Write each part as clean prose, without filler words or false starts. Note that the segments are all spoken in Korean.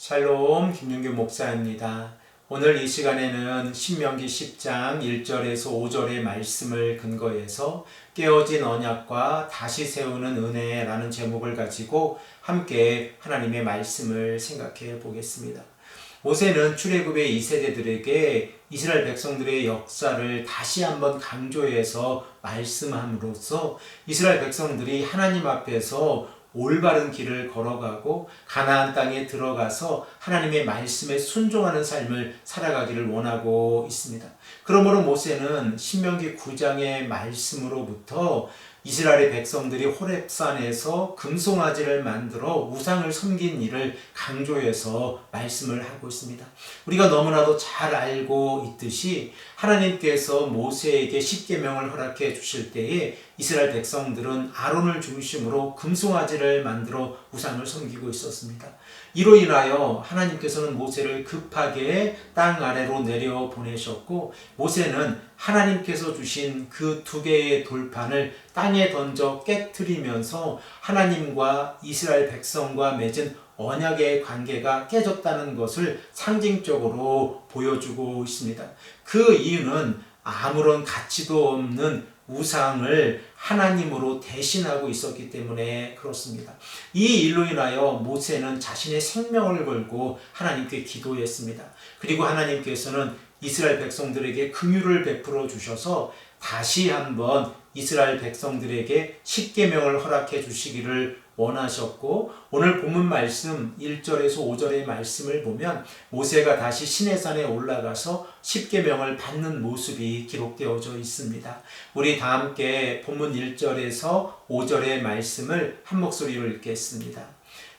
샬롬, 김윤규 목사입니다. 오늘 이 시간에는 신명기 10장 1절에서 5절의 말씀을 근거해서 깨어진 언약과 다시 세우는 은혜라는 제목을 가지고 함께 하나님의 말씀을 생각해 보겠습니다. 모세는 출애굽의 2세대들에게 이스라엘 백성들의 역사를 다시 한번 강조해서 말씀함으로써 이스라엘 백성들이 하나님 앞에서 올바른 길을 걸어가고 가나안 땅에 들어가서 하나님의 말씀에 순종하는 삶을 살아가기를 원하고 있습니다. 그러므로 모세는 신명기 9장의 말씀으로부터 이스라엘의 백성들이 호렙산에서 금송아지를 만들어 우상을 섬긴 일을 강조해서 말씀을 하고 있습니다. 우리가 너무나도 잘 알고 있듯이 하나님께서 모세에게 십계명을 허락해 주실 때에 이스라엘 백성들은 아론을 중심으로 금송아지를 만들어 우상을 섬기고 있었습니다. 이로 인하여 하나님께서는 모세를 급하게 땅 아래로 내려 보내셨고, 모세는 하나님께서 주신 그 2개의 돌판을 땅에 던져 깨트리면서 하나님과 이스라엘 백성과 맺은 언약의 관계가 깨졌다는 것을 상징적으로 보여주고 있습니다. 그 이유는 아무런 가치도 없는 우상을 하나님으로 대신하고 있었기 때문에 그렇습니다. 이 일로 인하여 모세는 자신의 생명을 걸고 하나님께 기도했습니다. 그리고 하나님께서는 이스라엘 백성들에게 긍휼을 베풀어 주셔서 다시 한번 이스라엘 백성들에게 십계명을 허락해 주시기를 원하셨고, 오늘 본문 말씀 1절에서 5절의 말씀을 보면 모세가 다시 시내산에 올라가서 십계명을 받는 모습이 기록되어져 있습니다. 우리 다 함께 본문 1절에서 5절의 말씀을 한 목소리로 읽겠습니다.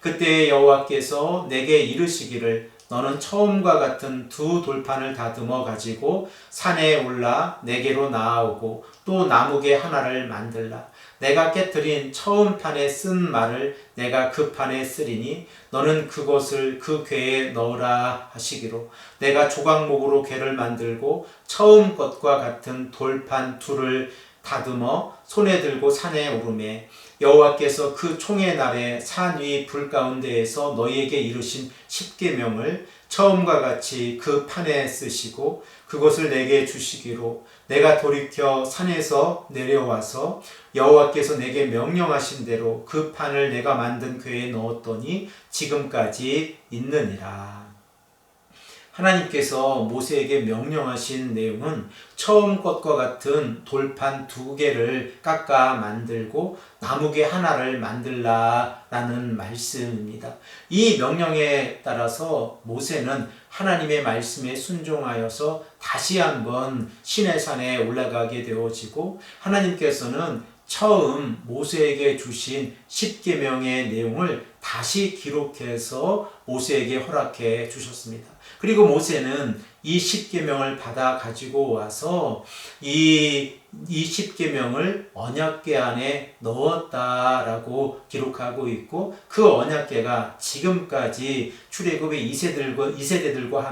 그때 여호와께서 내게 이르시기를 너는 처음과 같은 두 돌판을 다듬어 가지고 산에 올라 내게로 나아오고 또 나무개 하나를 만들라. 내가 깨뜨린 처음 판에 쓴 말을 내가 그 판에 쓰리니 너는 그것을 그 궤에 넣으라 하시기로, 내가 조각목으로 궤를 만들고 처음 것과 같은 돌판 둘을 다듬어 손에 들고 산에 오르매 여호와께서 그 총의 날에 산 위 불 가운데에서 너희에게 이르신 십계명을 처음과 같이 그 판에 쓰시고 그것을 내게 주시기로, 내가 돌이켜 산에서 내려와서 여호와께서 내게 명령하신 대로 그 판을 내가 만든 궤에 넣었더니 지금까지 있느니라. 하나님께서 모세에게 명령하신 내용은 처음 것과 같은 돌판 2개를 깎아 만들고 나무개 하나를 만들라라는 말씀입니다. 이 명령에 따라서 모세는 하나님의 말씀에 순종하여서 다시 한번 시내산에 올라가게 되어지고, 하나님께서는 처음 모세에게 주신 십계명의 내용을 다시 기록해서 모세에게 허락해 주셨습니다. 그리고 모세는 이 십계명을 받아 가지고 와서 이 십계명을 언약궤 안에 넣었다라고 기록하고 있고, 그 언약궤가 지금까지 출애굽의 2세대들과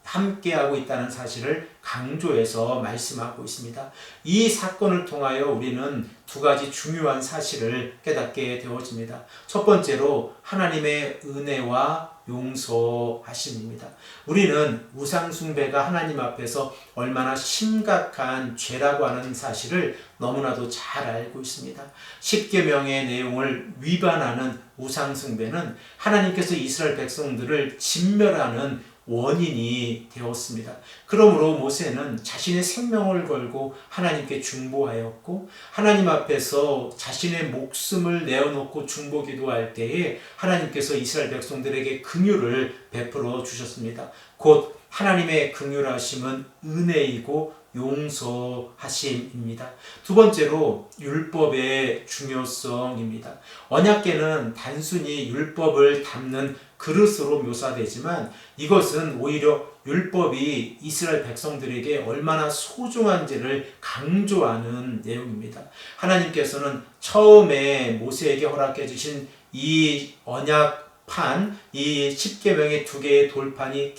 함께하고 있다는 사실을 강조해서 말씀하고 있습니다. 이 사건을 통하여 우리는 두 가지 중요한 사실을 깨닫게 되어집니다. 첫 번째로 하나님의 은혜와 용서하심입니다. 우리는 우상숭배가 하나님 앞에서 얼마나 심각한 죄라고 하는 사실을 너무나도 잘 알고 있습니다. 십계명의 내용을 위반하는 우상숭배는 하나님께서 이스라엘 백성들을 진멸하는 원인이 되었습니다. 그러므로 모세는 자신의 생명을 걸고 하나님께 중보하였고, 하나님 앞에서 자신의 목숨을 내어놓고 중보기도할 때에 하나님께서 이스라엘 백성들에게 긍휼을 베풀어 주셨습니다. 곧 하나님의 긍휼하심은 은혜이고 용서하심입니다. 두 번째로 율법의 중요성입니다. 언약궤는 단순히 율법을 담는 그릇으로 묘사되지만 이것은 오히려 율법이 이스라엘 백성들에게 얼마나 소중한지를 강조하는 내용입니다. 하나님께서는 처음에 모세에게 허락해 주신 이 언약판, 이 십계명의 2개의 돌판이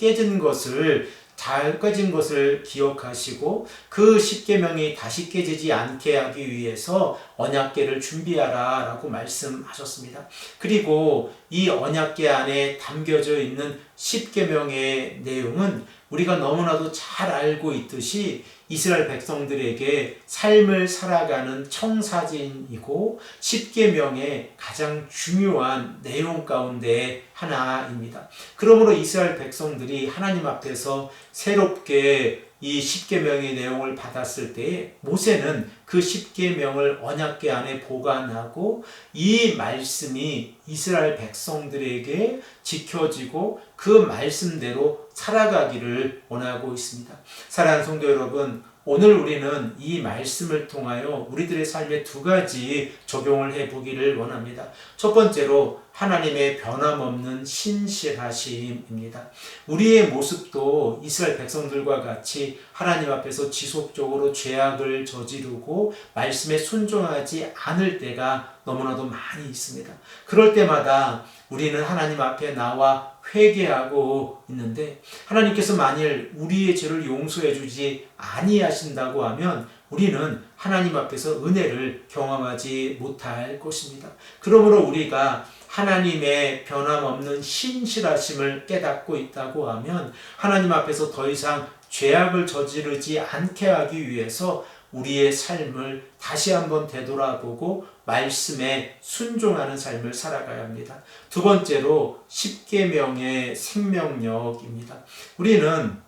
잘 깨진 것을 기억하시고 그 십계명이 다시 깨지지 않게 하기 위해서 언약궤를 준비하라 라고 말씀하셨습니다. 그리고 이 언약궤 안에 담겨져 있는 십계명의 내용은 우리가 너무나도 잘 알고 있듯이 이스라엘 백성들에게 삶을 살아가는 청사진이고 십계명의 가장 중요한 내용 가운데 하나입니다. 그러므로 이스라엘 백성들이 하나님 앞에서 새롭게 이 십계명의 내용을 받았을 때에 모세는 그 십계명을 언약궤 안에 보관하고 이 말씀이 이스라엘 백성들에게 지켜지고 그 말씀대로 살아가기를 원하고 있습니다. 사랑하는 성도 여러분, 오늘 우리는 이 말씀을 통하여 우리들의 삶에 2가지 적용을 해보기를 원합니다. 첫 번째로 하나님의 변함없는 신실하심입니다. 우리의 모습도 이스라엘 백성들과 같이 하나님 앞에서 지속적으로 죄악을 저지르고 말씀에 순종하지 않을 때가 너무나도 많이 있습니다. 그럴 때마다 우리는 하나님 앞에 나와 회개하고 있는데 하나님께서 만일 우리의 죄를 용서해 주지 아니하신다고 하면 우리는 하나님 앞에서 은혜를 경험하지 못할 것입니다. 그러므로 우리가 하나님의 변함없는 신실하심을 깨닫고 있다고 하면 하나님 앞에서 더 이상 죄악을 저지르지 않게 하기 위해서 우리의 삶을 다시 한번 되돌아보고 말씀에 순종하는 삶을 살아가야 합니다. 두 번째로 십계명의 생명력입니다. 우리는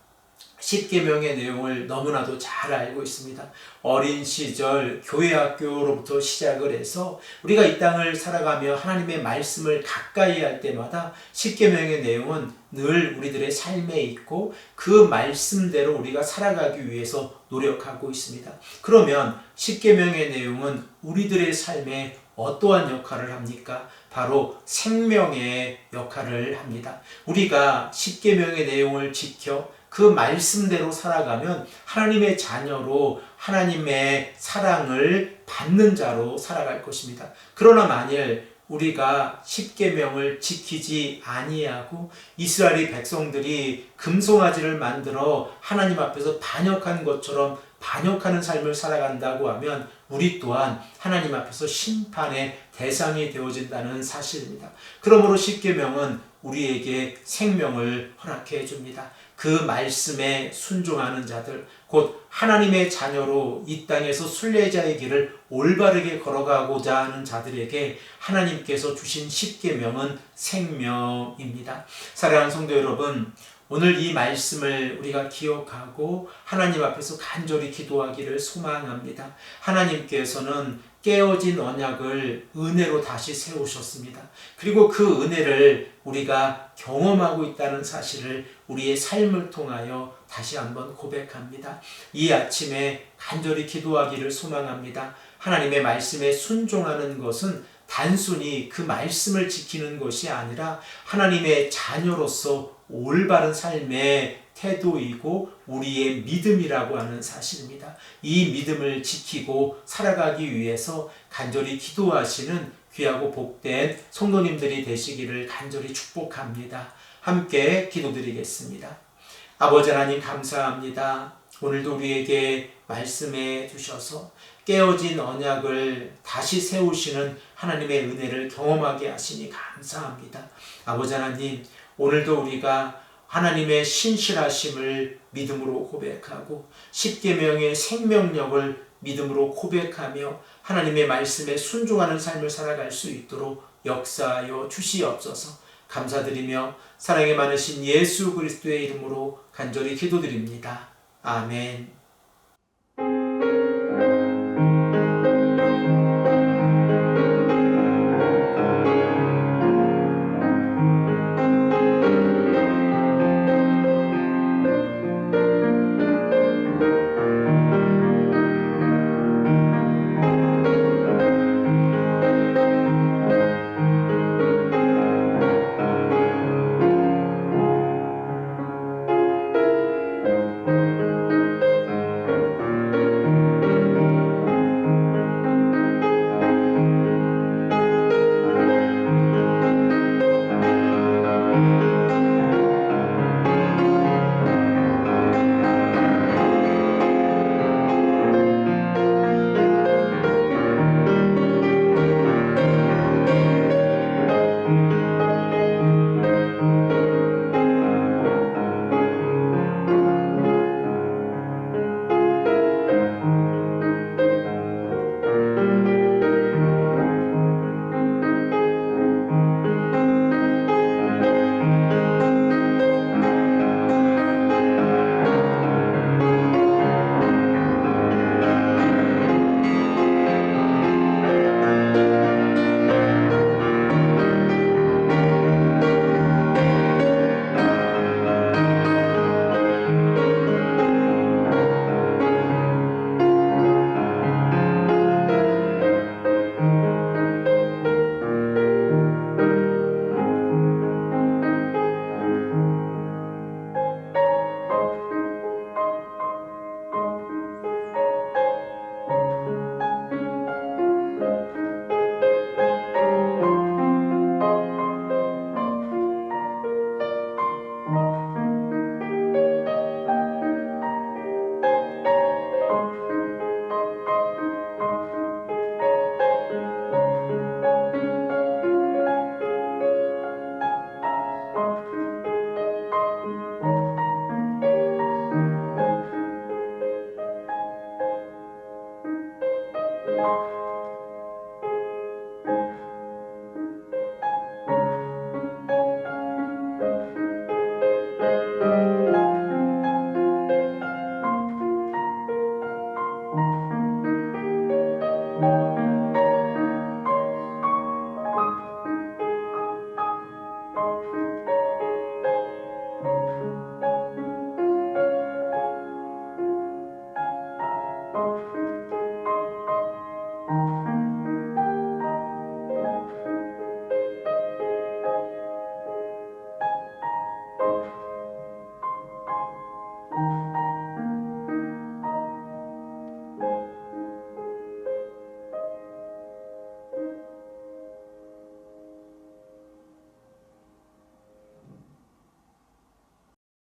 십계명의 내용을 너무나도 잘 알고 있습니다. 어린 시절 교회 학교로부터 시작을 해서 우리가 이 땅을 살아가며 하나님의 말씀을 가까이 할 때마다 십계명의 내용은 늘 우리들의 삶에 있고 그 말씀대로 우리가 살아가기 위해서 노력하고 있습니다. 그러면 십계명의 내용은 우리들의 삶에 어떠한 역할을 합니까? 바로 생명의 역할을 합니다. 우리가 십계명의 내용을 지켜 그 말씀대로 살아가면 하나님의 자녀로 하나님의 사랑을 받는 자로 살아갈 것입니다. 그러나 만일 우리가 십계명을 지키지 아니하고 이스라엘 백성들이 금송아지를 만들어 하나님 앞에서 반역한 것처럼 반역하는 삶을 살아간다고 하면 우리 또한 하나님 앞에서 심판의 대상이 되어진다는 사실입니다. 그러므로 십계명은 우리에게 생명을 허락해 줍니다. 그 말씀에 순종하는 자들, 곧 하나님의 자녀로 이 땅에서 순례자의 길을 올바르게 걸어가고자 하는 자들에게 하나님께서 주신 십계명은 생명입니다. 사랑하는 성도 여러분, 오늘 이 말씀을 우리가 기억하고 하나님 앞에서 간절히 기도하기를 소망합니다. 하나님께서는 깨어진 언약을 은혜로 다시 세우셨습니다. 그리고 그 은혜를 우리가 경험하고 있다는 사실을 우리의 삶을 통하여 다시 한번 고백합니다. 이 아침에 간절히 기도하기를 소망합니다. 하나님의 말씀에 순종하는 것은 단순히 그 말씀을 지키는 것이 아니라 하나님의 자녀로서 올바른 삶의 태도이고 우리의 믿음이라고 하는 사실입니다. 이 믿음을 지키고 살아가기 위해서 간절히 기도하시는 귀하고 복된 성도님들이 되시기를 간절히 축복합니다. 함께 기도드리겠습니다. 아버지 하나님 감사합니다. 오늘도 우리에게 말씀해 주셔서 깨어진 언약을 다시 세우시는 하나님의 은혜를 경험하게 하시니 감사합니다. 아버지 하나님, 오늘도 우리가 하나님의 신실하심을 믿음으로 고백하고 십계명의 생명력을 믿음으로 고백하며 하나님의 말씀에 순종하는 삶을 살아갈 수 있도록 역사하여 주시옵소서. 감사드리며 사랑이 많으신 예수 그리스도의 이름으로 간절히 기도드립니다. 아멘.